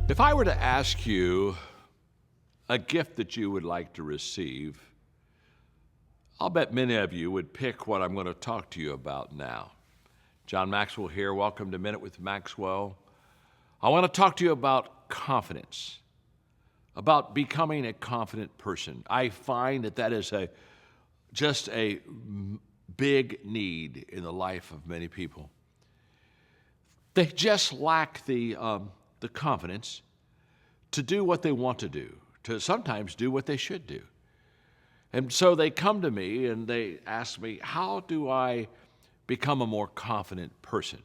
If I were to ask you a gift that you would like to receive, I'll bet many of you would pick what I'm going to talk to you about now. John Maxwell here. Welcome to Minute with Maxwell. I want to talk to you about confidence, about becoming a confident person. I find that is just a big need in the life of many people. They just lack the confidence to do what they want to do, to sometimes do what they should do. And so they come to me and they ask me, how do I become a more confident person?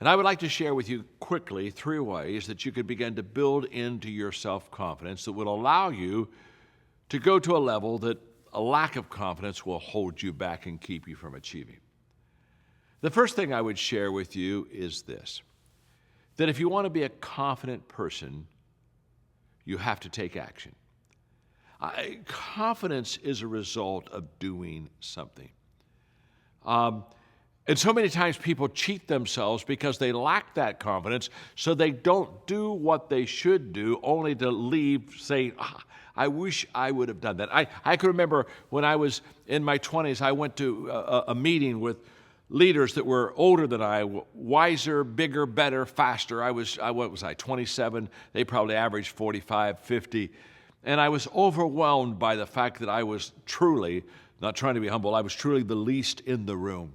And I would like to share with you quickly 3 ways that you can begin to build into your self-confidence that will allow you to go to a level that a lack of confidence will hold you back and keep you from achieving. The first thing I would share with you is this, that if you want to be a confident person, you have to take action. Confidence is a result of doing something. And so many times people cheat themselves because they lack that confidence, so they don't do what they should do, only to leave saying, I wish I would have done that. I can remember when I was in my 20s, I went to a meeting with leaders that were older than I, wiser, bigger, better, faster. What was I, 27? They probably averaged 45, 50. And I was overwhelmed by the fact that I was truly, not trying to be humble, I was truly the least in the room.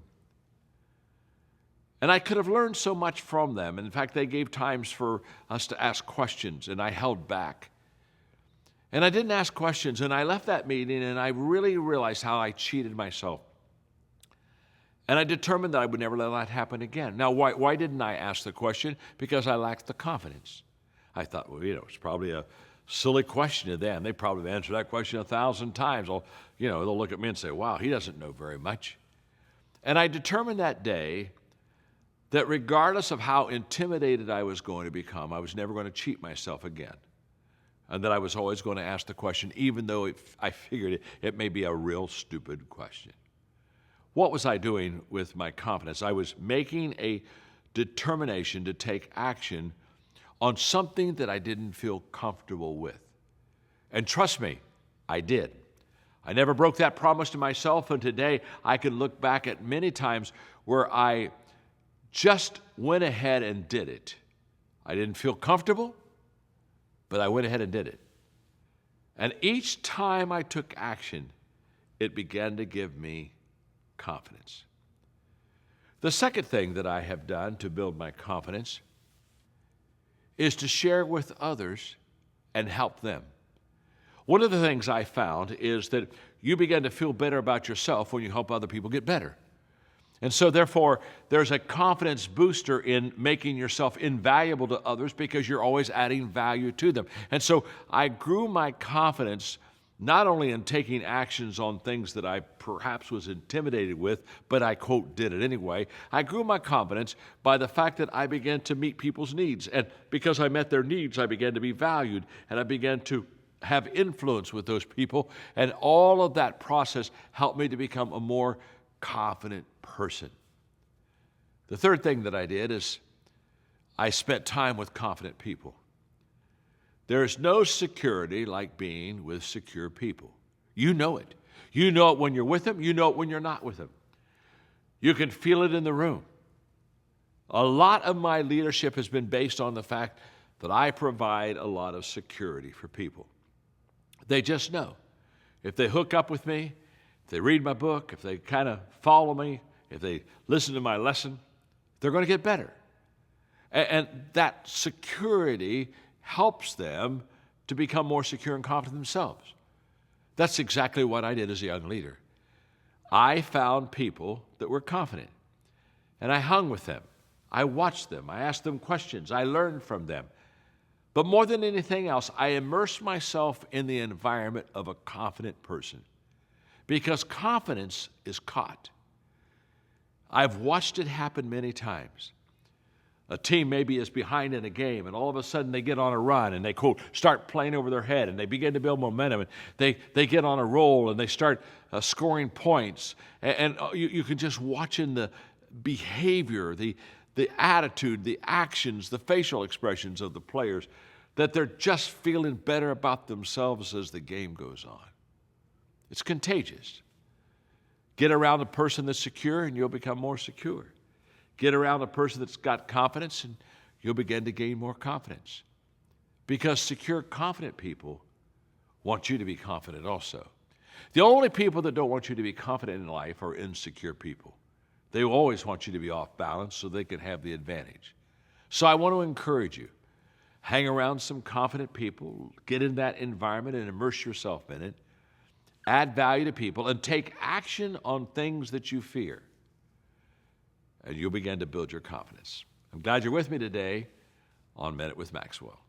And I could have learned so much from them. In fact, they gave times for us to ask questions, and I held back. And I didn't ask questions, and I left that meeting, and I really realized how I cheated myself. And I determined that I would never let that happen again. Now, why didn't I ask the question? Because I lacked the confidence. I thought, well, it's probably a silly question to them. They probably answered that question 1,000 times. They'll look at me and say, wow, he doesn't know very much. And I determined that day that regardless of how intimidated I was going to become, I was never going to cheat myself again. And that I was always going to ask the question, even though I figured it may be a real stupid question. What was I doing with my confidence? I was making a determination to take action on something that I didn't feel comfortable with. And trust me, I did. I never broke that promise to myself, and today I can look back at many times where I just went ahead and did it. I didn't feel comfortable, but I went ahead and did it. And each time I took action, it began to give me confidence. The second thing that I have done to build my confidence is to share with others and help them. One of the things I found is that you begin to feel better about yourself when you help other people get better. And so therefore, there's a confidence booster in making yourself invaluable to others because you're always adding value to them. And so I grew my confidence not only in taking actions on things that I perhaps was intimidated with, but I, quote, did it anyway. I grew my confidence by the fact that I began to meet people's needs. And because I met their needs, I began to be valued, and I began to have influence with those people. And all of that process helped me to become a more confident person. The third thing that I did is I spent time with confident people. There is no security like being with secure people. You know it. You know it when you're with them. You know it when you're not with them. You can feel it in the room. A lot of my leadership has been based on the fact that I provide a lot of security for people. They just know. If they hook up with me, if they read my book, if they kind of follow me, if they listen to my lesson, they're going to get better. And that security helps them to become more secure and confident themselves. That's exactly what I did as a young leader. I found people that were confident, and I hung with them. I watched them. I asked them questions. I learned from them. But more than anything else, I immersed myself in the environment of a confident person because confidence is caught. I've watched it happen many times. A team maybe is behind in a game, and all of a sudden they get on a run, and they, quote, start playing over their head, and they begin to build momentum, and they get on a roll, and they start scoring points. And you can just watch in the behavior, the the attitude, the actions, the facial expressions of the players, that they're just feeling better about themselves as the game goes on. It's contagious. Get around a person that's secure and you'll become more secure. Get around a person that's got confidence and you'll begin to gain more confidence. Because secure, confident people want you to be confident also. The only people that don't want you to be confident in life are insecure people. They always want you to be off balance so they can have the advantage. So I want to encourage you, hang around some confident people, get in that environment and immerse yourself in it, add value to people, and take action on things that you fear. And you'll begin to build your confidence. I'm glad you're with me today on Minute with Maxwell.